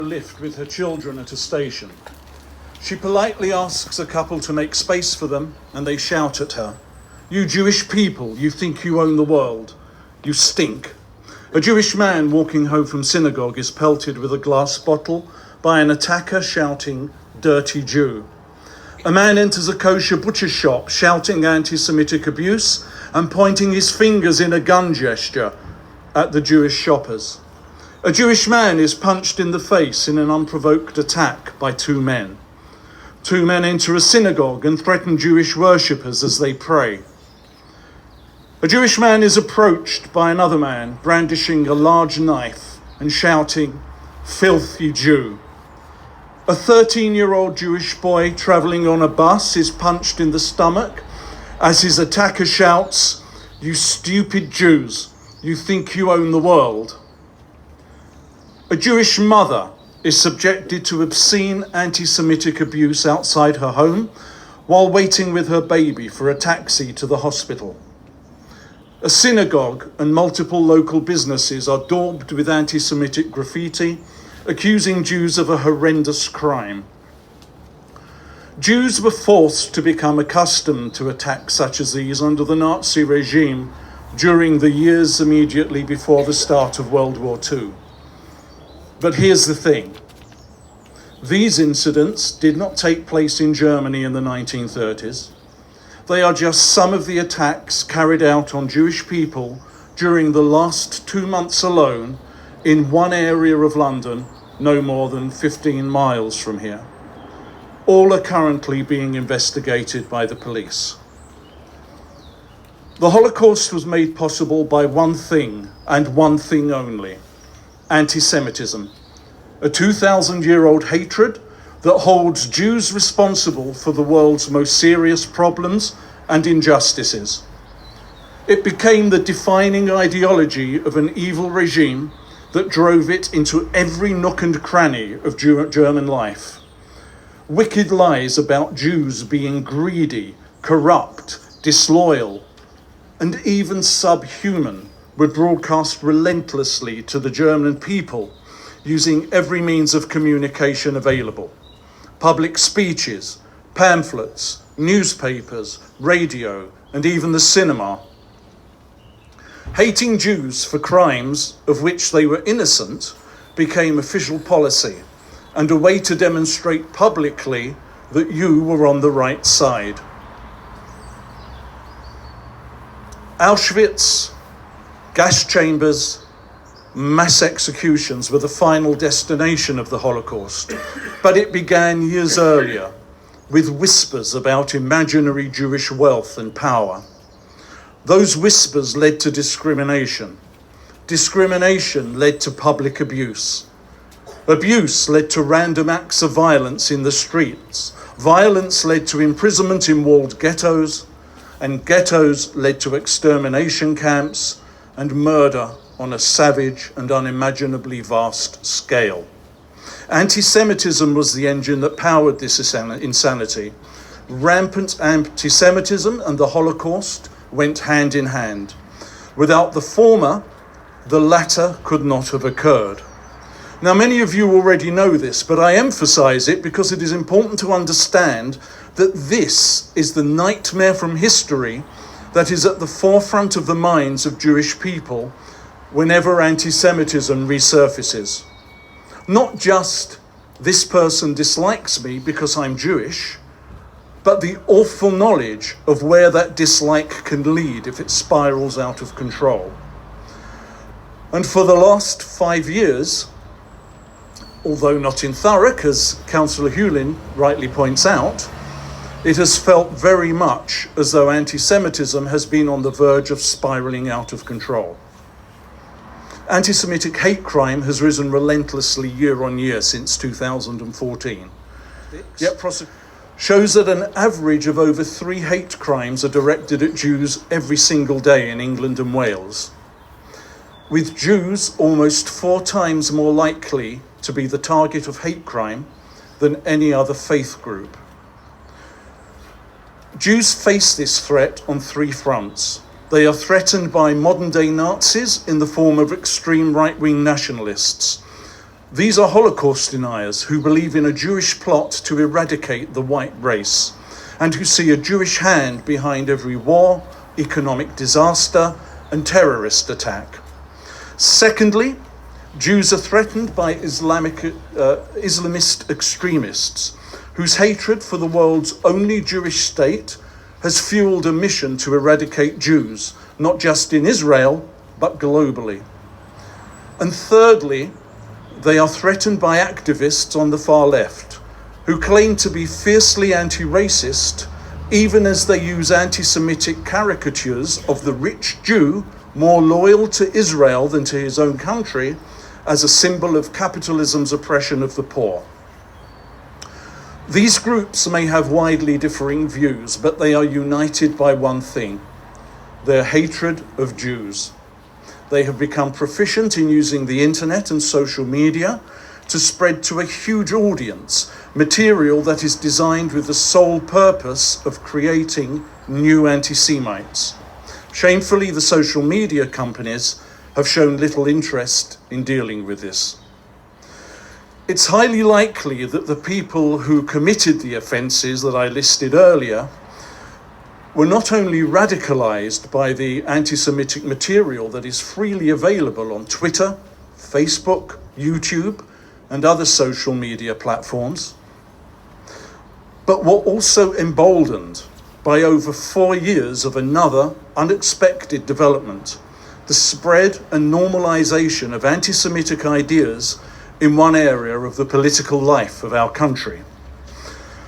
Lift with her children at a station. She politely asks a couple to make space for them, and they shout at her, "You Jewish people, you think you own the world. You stink." A Jewish man walking home from synagogue is pelted with a glass bottle by an attacker shouting, "Dirty Jew." A man enters a kosher butcher shop shouting anti-Semitic abuse and pointing his fingers in a gun gesture at the Jewish shoppers. A Jewish man is punched in the face in an unprovoked attack by two men. Two men enter a synagogue and threaten Jewish worshippers as they pray. A Jewish man is approached by another man brandishing a large knife and shouting, "Filthy Jew." A 13-year-old Jewish boy travelling on a bus is punched in the stomach as his attacker shouts, "You stupid Jews, you think you own the world." A Jewish mother is subjected to obscene anti-Semitic abuse outside her home while waiting with her baby for a taxi to the hospital. A synagogue and multiple local businesses are daubed with anti-Semitic graffiti, accusing Jews of a horrendous crime. Jews were forced to become accustomed to attacks such as these under the Nazi regime during the years immediately before the start of World War II. But here's the thing. These incidents did not take place in Germany in the 1930s. They are just some of the attacks carried out on Jewish people during the last 2 months alone in one area of London, no more than 15 miles from here. All are currently being investigated by the police. The Holocaust was made possible by one thing and one thing only: anti-Semitism, a 2,000-year-old hatred that holds Jews responsible for the world's most serious problems and injustices. It became the defining ideology of an evil regime that drove it into every nook and cranny of German life. Wicked lies about Jews being greedy, corrupt, disloyal, and even subhuman were broadcast relentlessly to the German people using every means of communication available: public speeches, pamphlets, newspapers, radio, and even the cinema. Hating Jews for crimes of which they were innocent became official policy and a way to demonstrate publicly that you were on the right side. Auschwitz, gas chambers, mass executions were the final destination of the Holocaust, but it began years earlier with whispers about imaginary Jewish wealth and power. Those whispers led to discrimination. Discrimination led to public abuse. Abuse led to random acts of violence in the streets. Violence led to imprisonment in walled ghettos, and ghettos led to extermination camps and murder on a savage and unimaginably vast scale. Anti-Semitism was the engine that powered this insanity. Rampant anti-Semitism and the Holocaust went hand in hand. Without the former, the latter could not have occurred. Now, many of you already know this, but I emphasize it because it is important to understand that this is the nightmare from history that is at the forefront of the minds of Jewish people whenever anti-Semitism resurfaces. Not just, this person dislikes me because I'm Jewish, but the awful knowledge of where that dislike can lead if it spirals out of control. And for the last 5 years, although not in Thurrock, as Councillor Hewlin rightly points out, it has felt very much as though anti-Semitism has been on the verge of spiralling out of control. Anti-Semitic hate crime has risen relentlessly year on year since 2014. Yet shows that an average of over 3 hate crimes are directed at Jews every single day in England and Wales, with Jews almost 4 times more likely to be the target of hate crime than any other faith group. Jews face this threat on 3 fronts. They are threatened by modern-day Nazis in the form of extreme right-wing nationalists. These are Holocaust deniers who believe in a Jewish plot to eradicate the white race and who see a Jewish hand behind every war, economic disaster, and terrorist attack. Secondly, Jews are threatened by Islamist extremists whose hatred for the world's only Jewish state has fueled a mission to eradicate Jews, not just in Israel, but globally. And thirdly, they are threatened by activists on the far left who claim to be fiercely anti-racist, even as they use anti-Semitic caricatures of the rich Jew, more loyal to Israel than to his own country, as a symbol of capitalism's oppression of the poor. These groups may have widely differing views, but they are united by one thing: their hatred of Jews. They have become proficient in using the internet and social media to spread to a huge audience material that is designed with the sole purpose of creating new anti-Semites. Shamefully, the social media companies have shown little interest in dealing with this. It's highly likely that the people who committed the offences that I listed earlier were not only radicalized by the anti-Semitic material that is freely available on Twitter, Facebook, YouTube, and other social media platforms, but were also emboldened by over 4 years of another unexpected development: the spread and normalization of anti-Semitic ideas in one area of the political life of our country.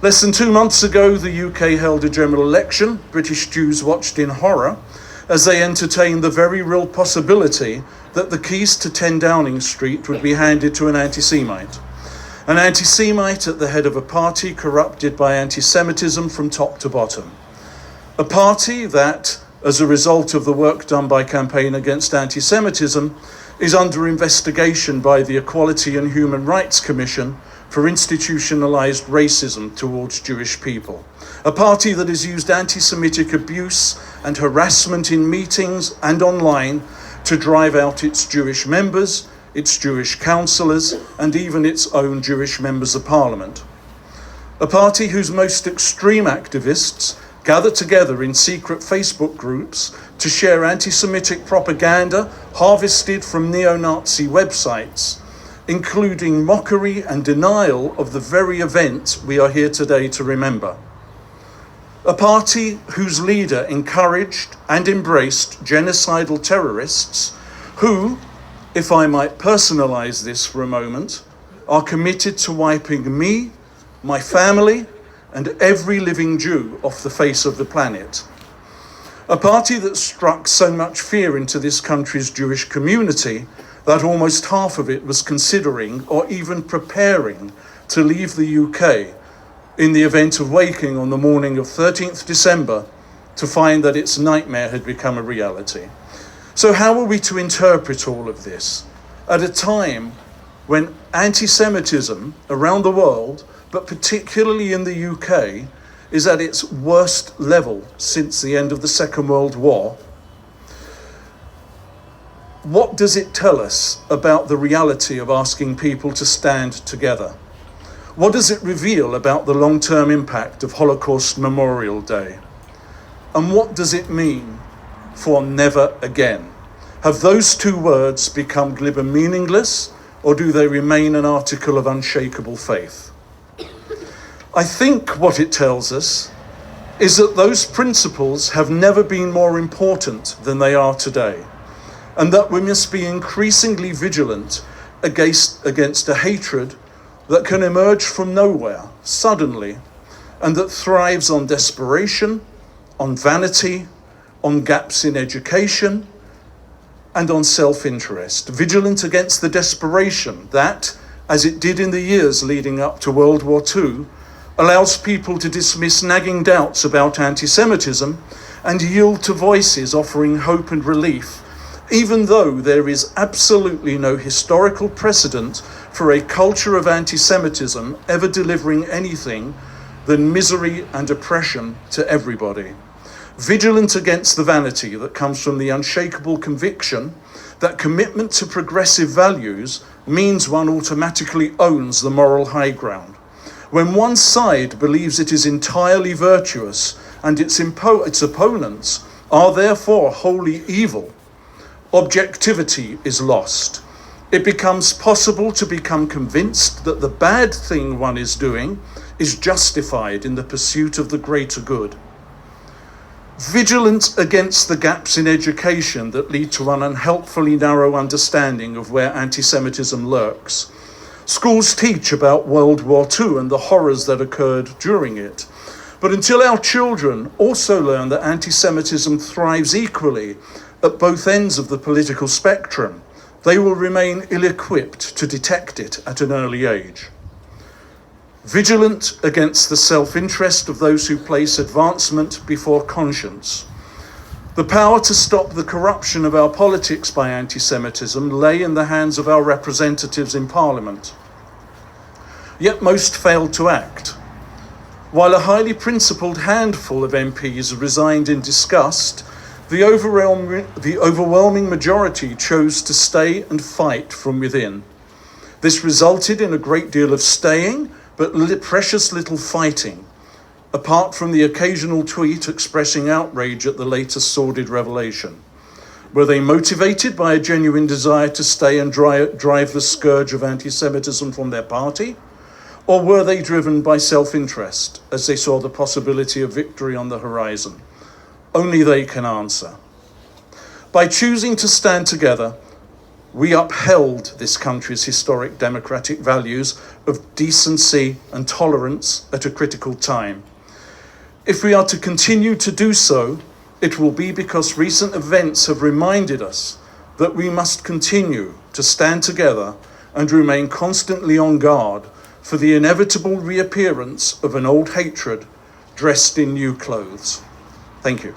Less than 2 months ago, the UK held a general election. British Jews watched in horror as they entertained the very real possibility that the keys to 10 Downing Street would be handed to an anti-Semite at the head of a party corrupted by anti-Semitism from top to bottom. A party that, as a result of the work done by Campaign Against Anti-Semitism, is under investigation by the Equality and Human Rights Commission for institutionalized racism towards Jewish people. A party that has used anti-Semitic abuse and harassment in meetings and online to drive out its Jewish members, its Jewish councillors, and even its own Jewish members of parliament. A party whose most extreme activists gather together in secret Facebook groups to share anti-Semitic propaganda harvested from neo-Nazi websites, including mockery and denial of the very event we are here today to remember. A party whose leader encouraged and embraced genocidal terrorists who, if I might personalize this for a moment, are committed to wiping me, my family, and every living Jew off the face of the planet. A party that struck so much fear into this country's Jewish community that almost half of it was considering or even preparing to leave the UK in the event of waking on the morning of 13th December to find that its nightmare had become a reality. So how are we to interpret all of this at a time when anti-Semitism around the world, but particularly in the UK, is at its worst level since the end of the Second World War? What does it tell us about the reality of asking people to stand together? What does it reveal about the long-term impact of Holocaust Memorial Day? And what does it mean for never again? Have those two words become glib and meaningless, or do they remain an article of unshakable faith? I think what it tells us is that those principles have never been more important than they are today, and that we must be increasingly vigilant against a hatred that can emerge from nowhere, suddenly, and that thrives on desperation, on vanity, on gaps in education, and on self-interest. Vigilant against the desperation that, as it did in the years leading up to World War II, allows people to dismiss nagging doubts about anti-Semitism and yield to voices offering hope and relief, even though there is absolutely no historical precedent for a culture of anti-Semitism ever delivering anything than misery and oppression to everybody. Vigilant against the vanity that comes from the unshakable conviction that commitment to progressive values means one automatically owns the moral high ground. When one side believes it is entirely virtuous and its opponents are therefore wholly evil, objectivity is lost. It becomes possible to become convinced that the bad thing one is doing is justified in the pursuit of the greater good. Vigilant against the gaps in education that lead to an unhelpfully narrow understanding of where anti-Semitism lurks. Schools teach about World War II and the horrors that occurred during it. But until our children also learn that anti-Semitism thrives equally at both ends of the political spectrum, they will remain ill-equipped to detect it at an early age. Vigilant against the self-interest of those who place advancement before conscience. The power to stop the corruption of our politics by anti-Semitism lay in the hands of our representatives in Parliament. Yet most failed to act. While a highly principled handful of MPs resigned in disgust, the overwhelming majority chose to stay and fight from within. This resulted in a great deal of staying, but precious little fighting, apart from the occasional tweet expressing outrage at the latest sordid revelation. Were they motivated by a genuine desire to stay and drive the scourge of anti-Semitism from their party? Or were they driven by self-interest as they saw the possibility of victory on the horizon? Only they can answer. By choosing to stand together, we upheld this country's historic democratic values of decency and tolerance at a critical time. If we are to continue to do so, it will be because recent events have reminded us that we must continue to stand together and remain constantly on guard for the inevitable reappearance of an old hatred dressed in new clothes. Thank you.